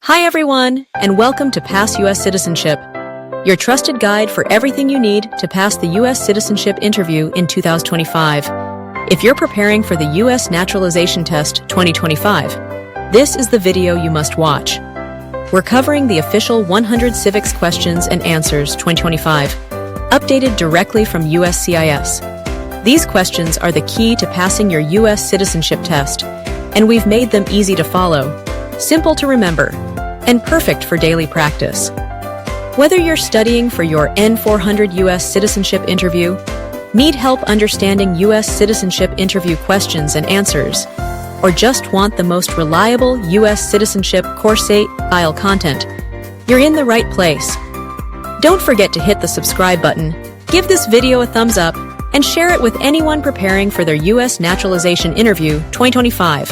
Hi everyone, and welcome to Pass U.S. Citizenship, your trusted guide for everything you need to pass the U.S. citizenship interview in 2025. If you're preparing for the U.S. Naturalization Test 2025, this is the video you must watch. We're covering the official 100 Civics Questions and Answers 2025, updated directly from USCIS. These questions are the key to passing your U.S. citizenship test, and we've made them easy to follow, simple to remember, and perfect for daily practice. Whether you're studying for your N400 U.S. citizenship interview, need help understanding U.S. citizenship interview questions and answers, or just want the most reliable U.S. citizenship course-style content, you're in the right place. Don't forget to hit the subscribe button, give this video a thumbs up, and share it with anyone preparing for their U.S. naturalization interview 2025.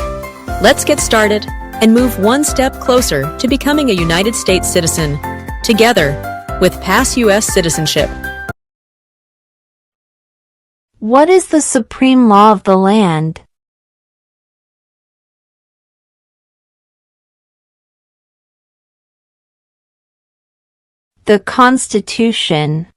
Let's get started and move one step closer to becoming a United States citizen, together with Pass U.S. Citizenship. What is the supreme law of the land? The Constitution.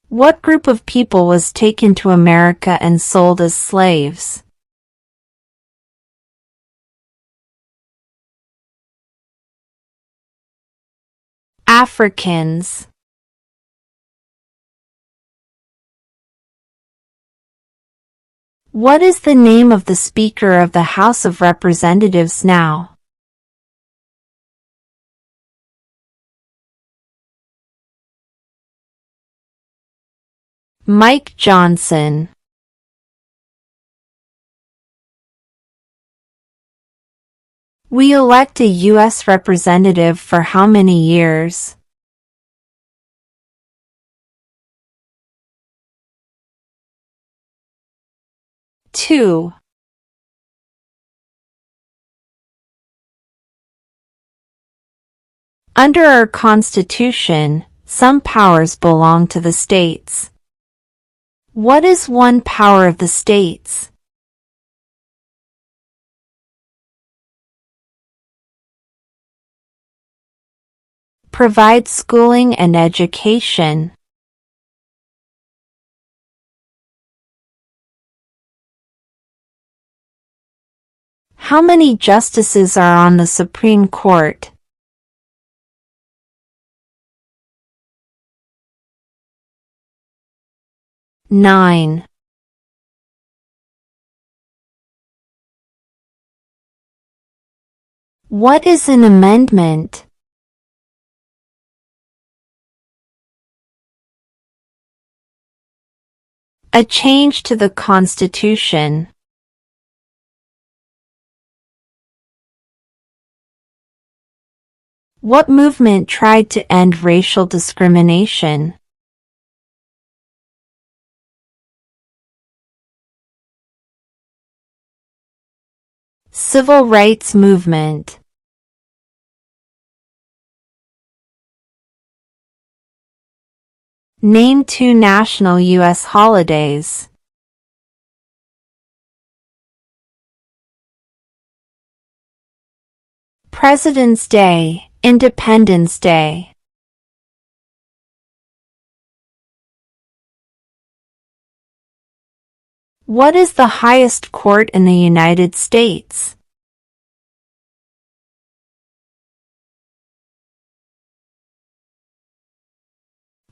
What group of people was taken to America and sold as slaves? Africans. What is the name of the Speaker of the House of Representatives now? Mike Johnson. We elect a U.S. representative for how many years? Two. Under our Constitution, some powers belong to the states. What is one power of the states? Provide schooling and education. How many justices are on the Supreme Court? Nine. What is an amendment? A change to the Constitution. What movement tried to end racial discrimination? Civil rights movement. Name two national U.S. holidays. President's Day, Independence Day. What is the highest court in the United States?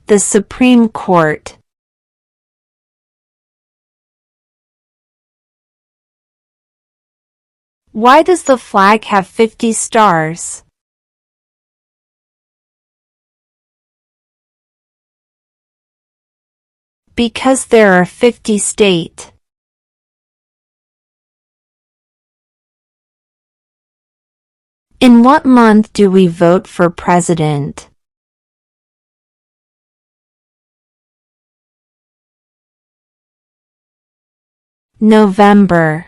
The Supreme Court. Why does the flag have 50 stars? Because there are 50 states. In what month do we vote for president? November.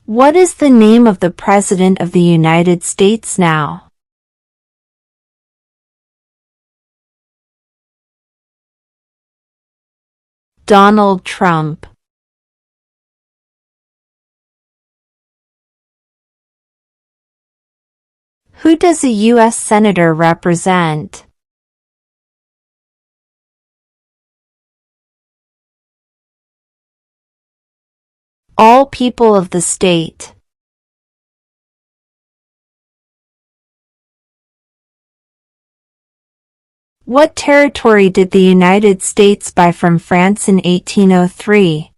What is the name of the President of the United States now? Donald Trump. Who does a U.S. Senator represent? All people of the state. What territory did the United States buy from France in 1803?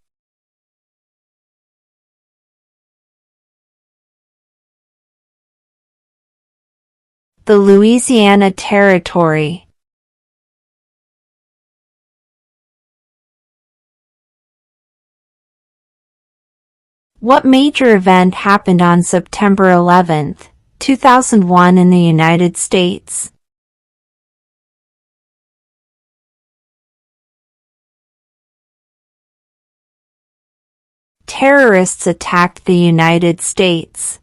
The Louisiana Territory. What major event happened on September 11, 2001 in the United States? Terrorists attacked the United States.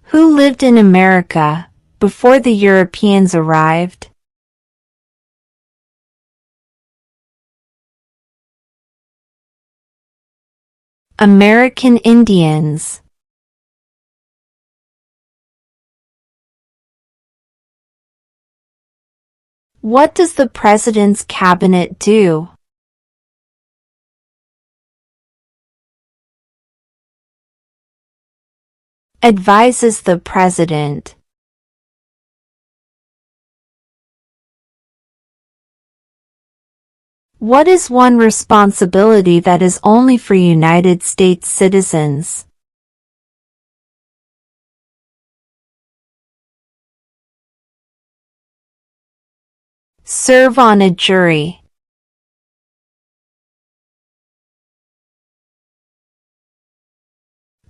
Who lived in America before the Europeans arrived? American Indians. What does the President's Cabinet do? Advises the President. What is one responsibility that is only for United States citizens? Serve on a jury.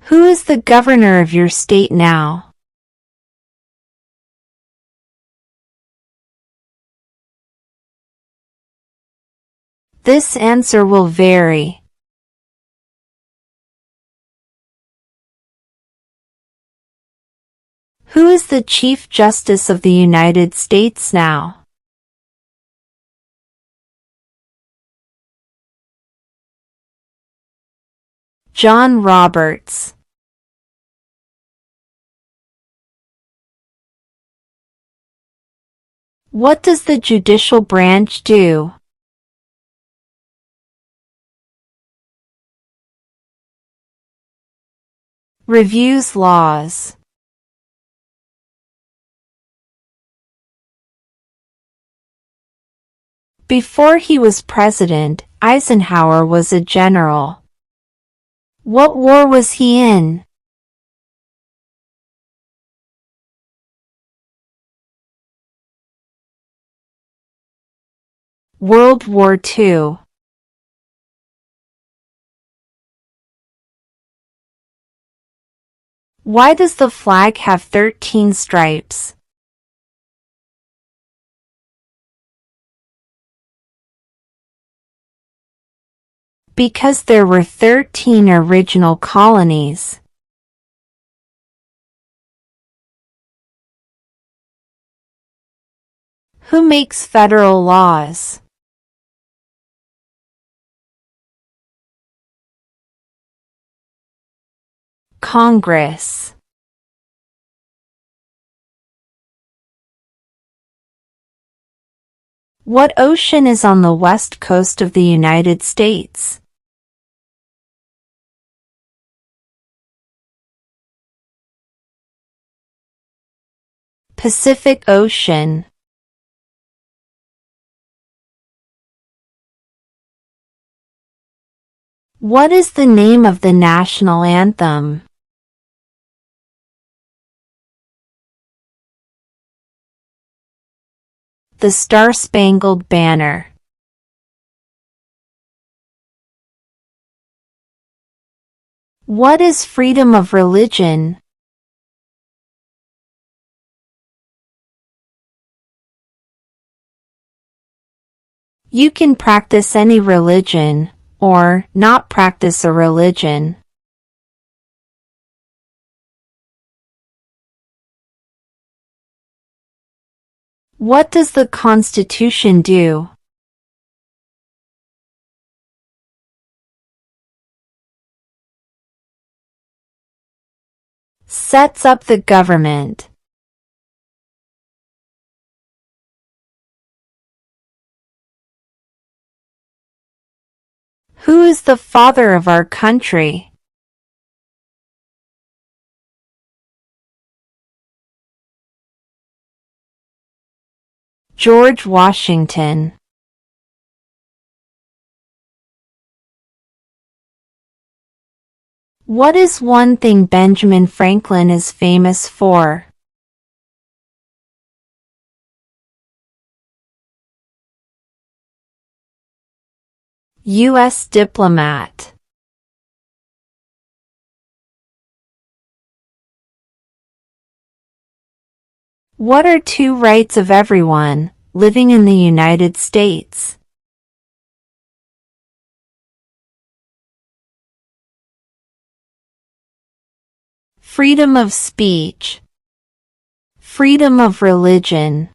Who is the governor of your state now? This answer will vary. Who is the Chief Justice of the United States now? John Roberts. What does the judicial branch do? Reviews laws. Before he was president, Eisenhower was a general. What war was he in? World War II. Why does the flag have 13 stripes? Because there were 13 original colonies. Who makes federal laws? Congress. What ocean is on the west coast of the United States? Pacific Ocean. What is the name of the national anthem? The Star-Spangled Banner. What is freedom of religion? You can practice any religion, or not practice a religion. What does the Constitution do? Sets up the government. Who is the father of our country? George Washington. What is one thing Benjamin Franklin is famous for? U.S. diplomat. What are two rights of everyone living in the United States? Freedom of speech. Freedom of religion.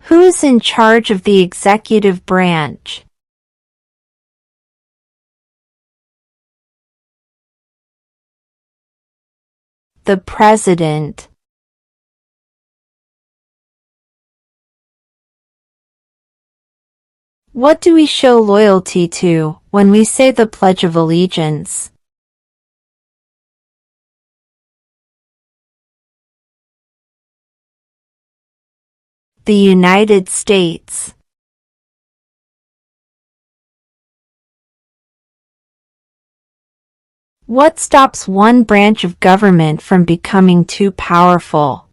Who is in charge of the executive branch? The President. What do we show loyalty to when we say the Pledge of Allegiance? The United States. What stops one branch of government from becoming too powerful?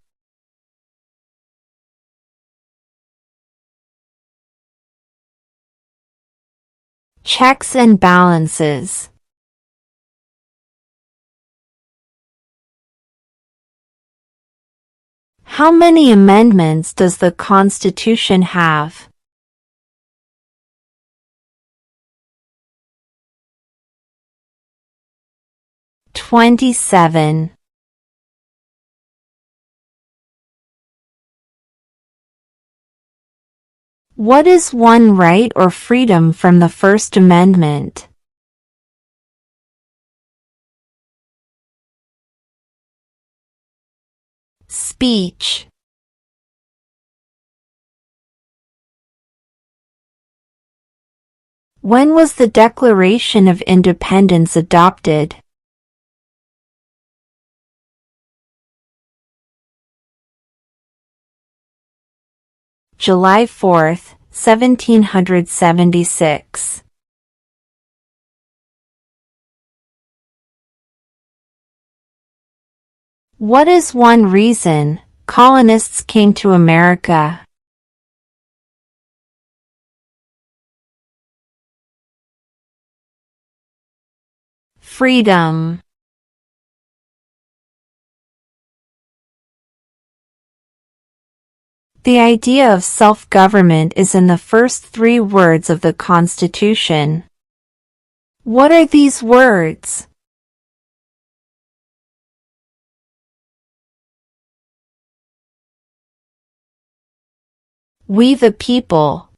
Checks and balances. How many amendments does the Constitution have? 27. What is one right or freedom from the First Amendment? Speech. When was the Declaration of Independence adopted? July 4, 1776. What is one reason colonists came to America? Freedom. The idea of self-government is in the first 3 words of the Constitution. What are these words? We the people.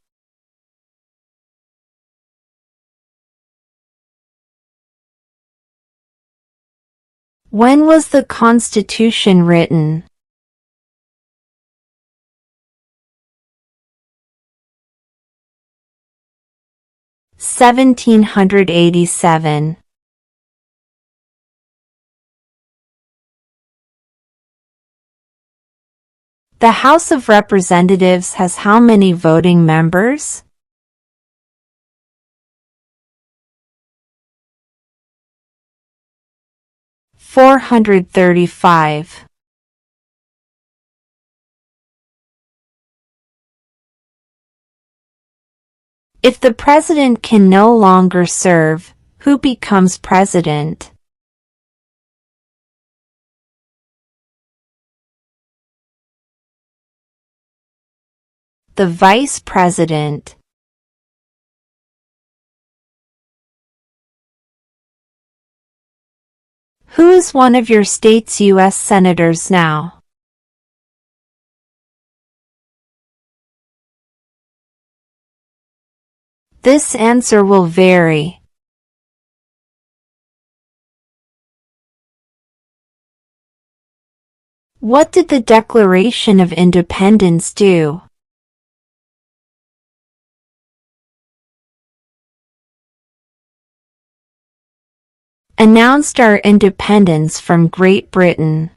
When was the Constitution written? 1787. The House of Representatives has how many voting members? 435. If the president can no longer serve, who becomes president? The vice president. Who is one of your state's U.S. senators now? This answer will vary. What did the Declaration of Independence do? Announced our independence from Great Britain.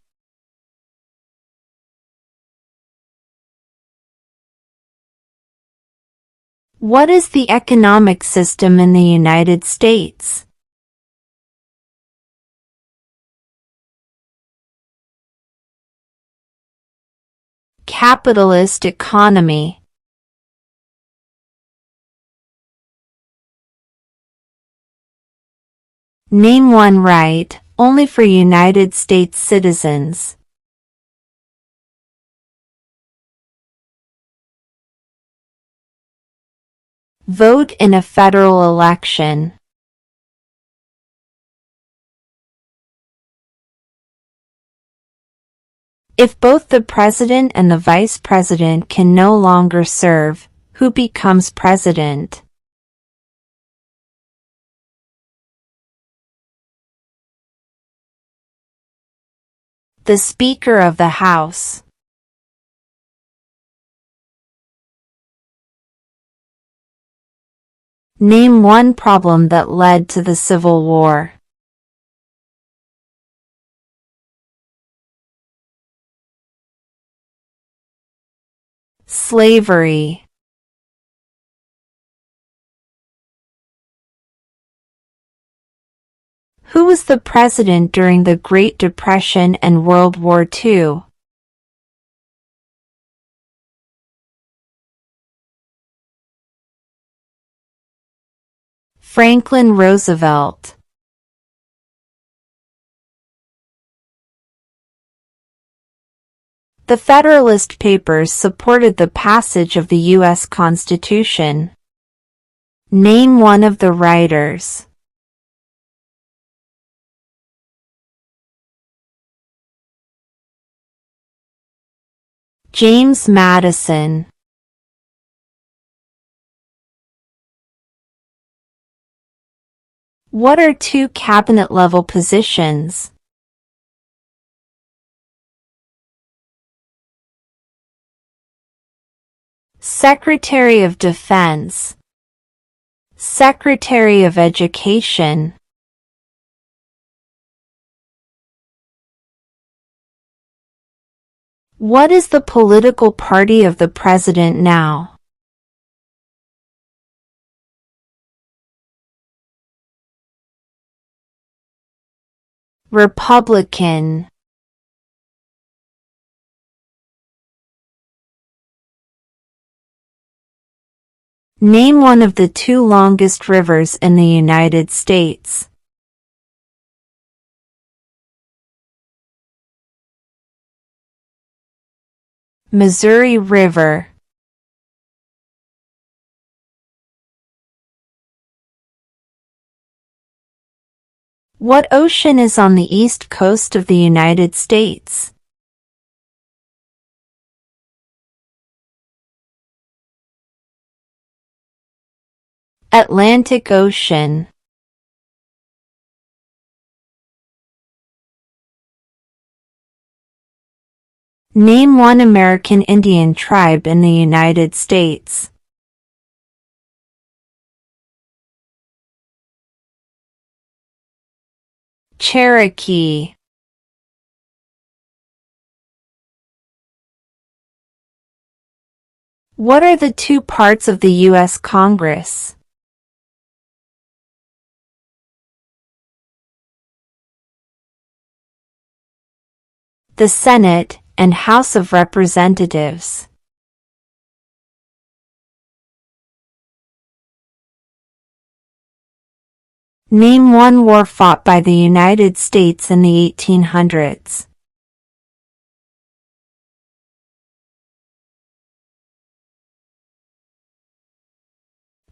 What is the economic system in the United States? Capitalist economy. Name one right, only for United States citizens. Vote in a federal election. If both the president and the vice president can no longer serve, who becomes president? The Speaker of the House. Name one problem that led to the Civil War. Slavery. Who was the president during the Great Depression and World War II? Franklin Roosevelt. The Federalist Papers supported the passage of the U.S. Constitution. Name one of the writers. James Madison. What are two cabinet-level positions? Secretary of Defense. Secretary of Education. What is the political party of the president now? Republican. Name one of the two longest rivers in the United States. Missouri River. What ocean is on the east coast of the United States? Atlantic Ocean. Name one American Indian tribe in the United States. Cherokee. What are the two parts of the U.S. Congress? The Senate and House of Representatives. Name one war fought by the United States in the 1800s.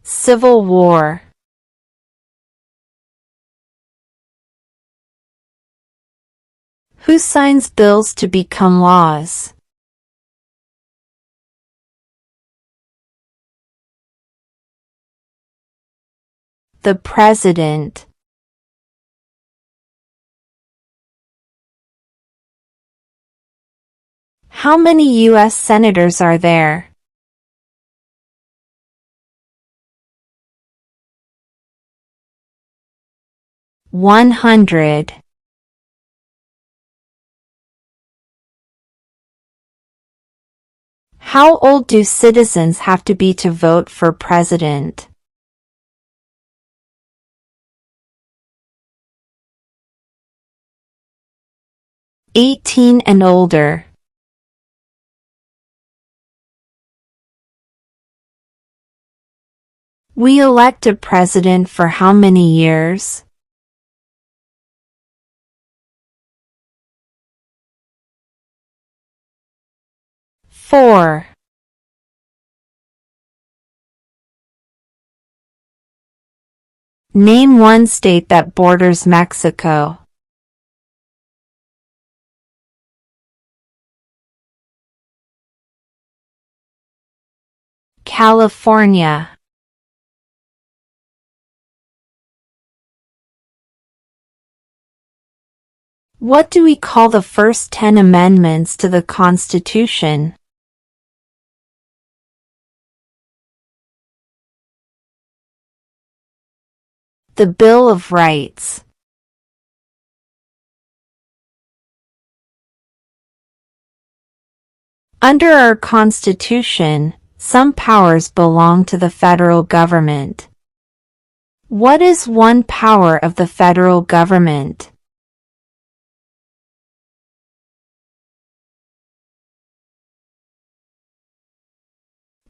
Civil War. Who signs bills to become laws? The President. How many U.S. senators are there? 100. How old do citizens have to be to vote for president? 18 and older. We elect a president for how many years? 4. Name one state that borders Mexico. California. What do we call the first 10 amendments to the Constitution? The Bill of Rights. Under our Constitution, some powers belong to the federal government. What is one power of the federal government?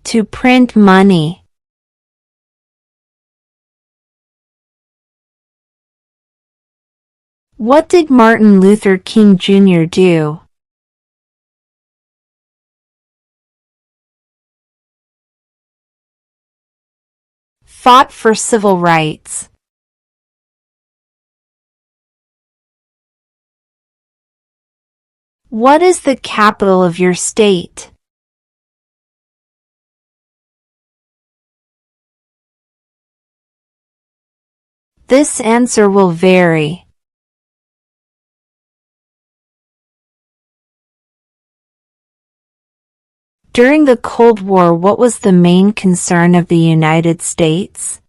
To print money. What did Martin Luther King Jr. do? Fought for civil rights. What is the capital of your state? This answer will vary. During the Cold War, what was the main concern of the United States?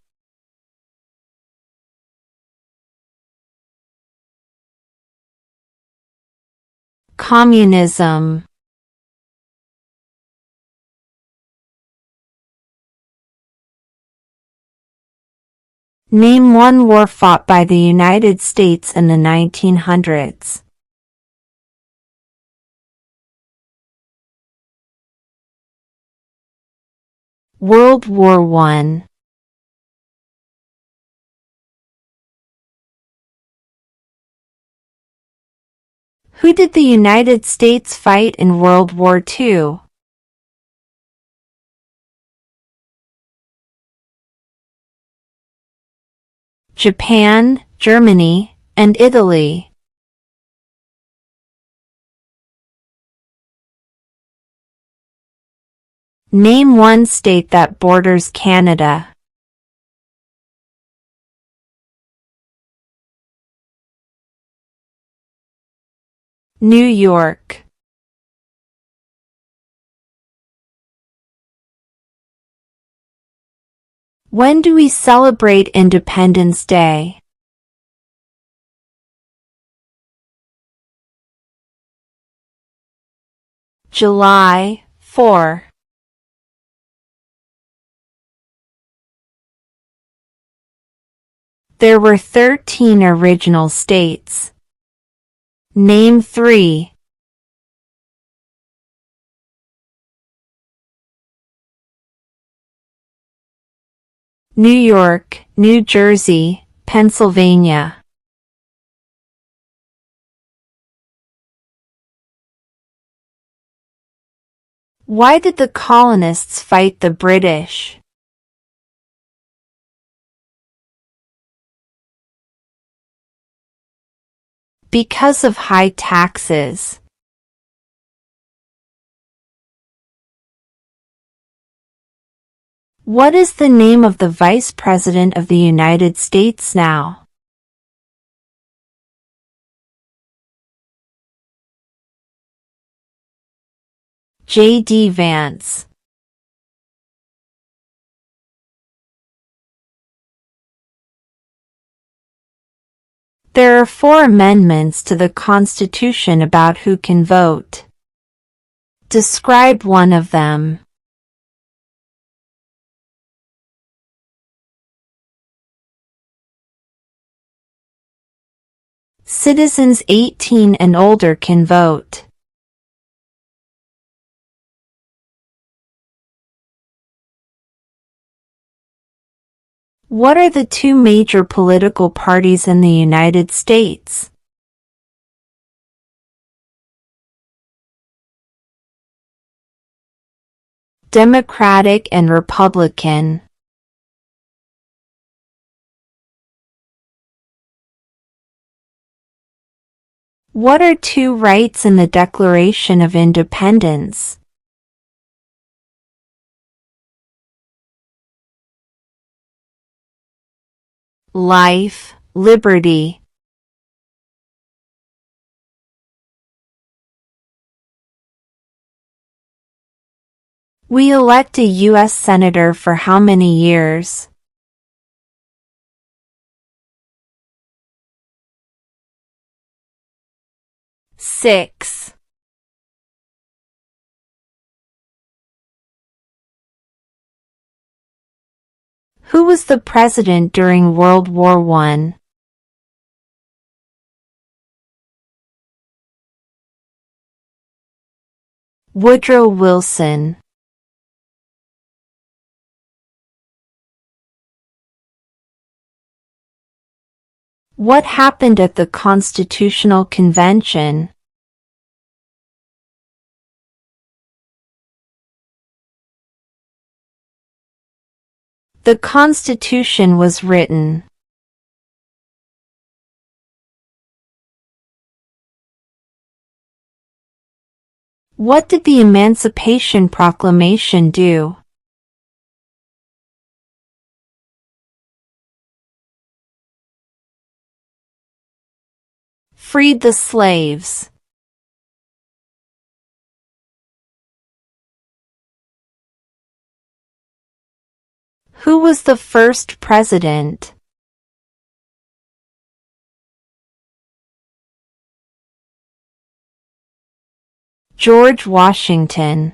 Communism. Name one war fought by the United States in the 1900s. World War I. Who did the United States fight in World War II? Japan, Germany, and Italy. Name one state that borders Canada. New York. When do we celebrate Independence Day? July 4. There were 13 original states. Name 3. New York, New Jersey, Pennsylvania. Why did the colonists fight the British? Because of high taxes. What is the name of the Vice President of the United States now? J.D. Vance. There are 4 amendments to the Constitution about who can vote. Describe one of them. Citizens 18 and older can vote. What are the 2 major political parties in the United States? Democratic and Republican. What are 2 rights in the Declaration of Independence? Life, liberty. We elect a U.S. Senator for how many years? Six. Who was the president during World War I? Woodrow Wilson. What happened at the Constitutional Convention? The Constitution was written. What did the Emancipation Proclamation do? Freed the slaves. Who was the first president? George Washington.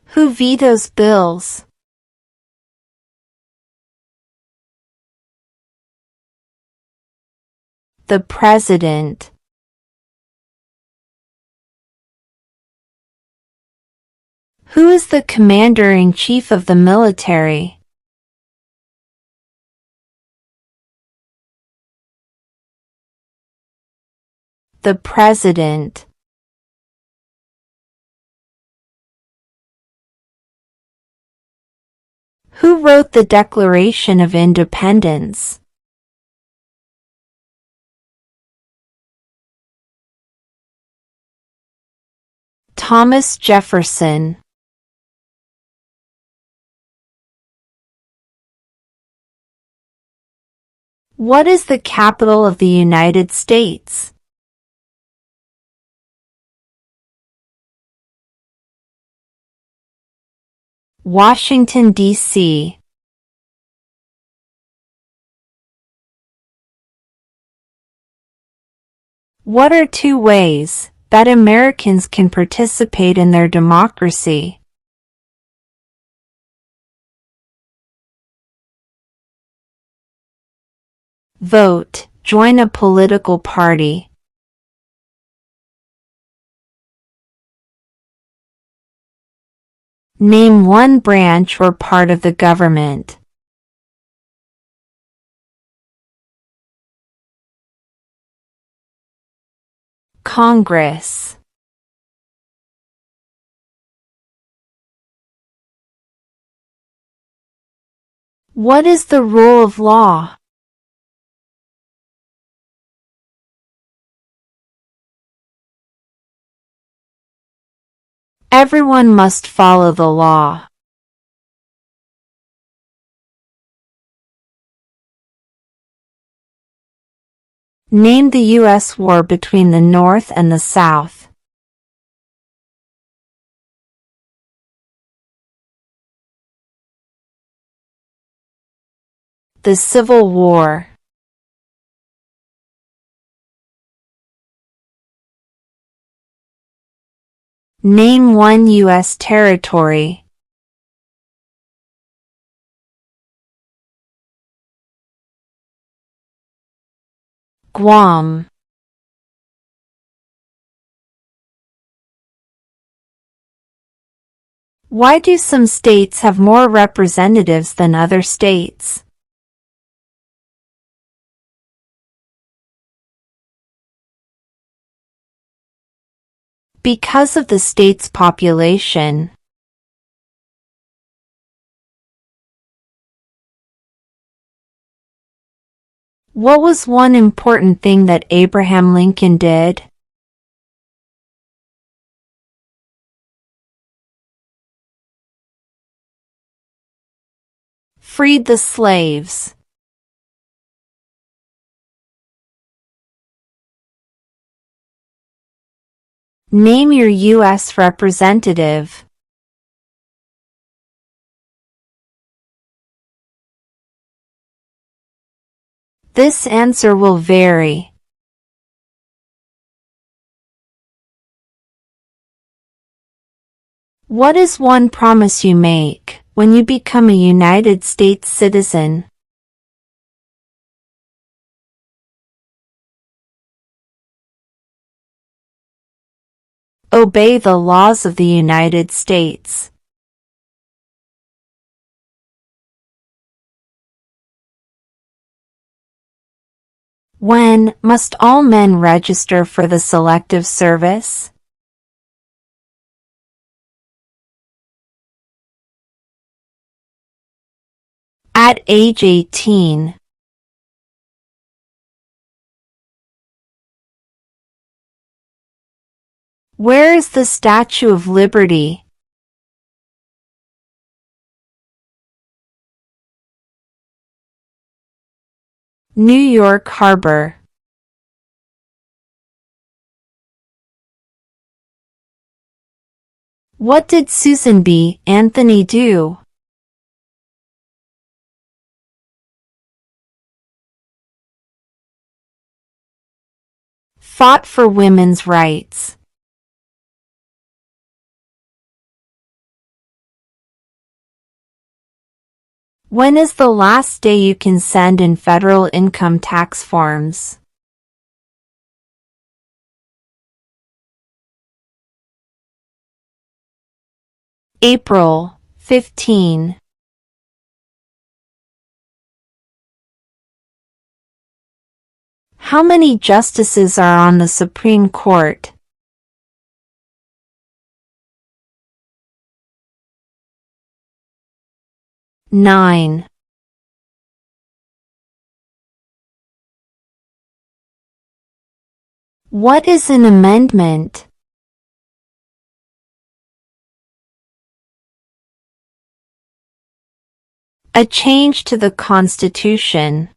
Who vetoes bills? The President. Who is the Commander-in-Chief of the military? The President. Who wrote the Declaration of Independence? Thomas Jefferson. What is the capital of the United States? Washington, D.C. What are 2 ways that Americans can participate in their democracy? Vote, join a political party. Name one branch or part of the government. Congress. What is the rule of law? Everyone must follow the law. Name the U.S. war between the North and the South. The Civil War. Name one U.S. territory. Guam. Why do some states have more representatives than other states? Because of the state's population. What was one important thing that Abraham Lincoln did? Freed the slaves. Name your U.S. representative. This answer will vary. What is one promise you make when you become a United States citizen? Obey the laws of the United States. When must all men register for the Selective Service? At age 18. Where is the Statue of Liberty? New York Harbor. What did Susan B. Anthony do? Fought for women's rights. When is the last day you can send in federal income tax forms? April 15. How many justices are on the Supreme Court? 9. What is an amendment? A change to the Constitution.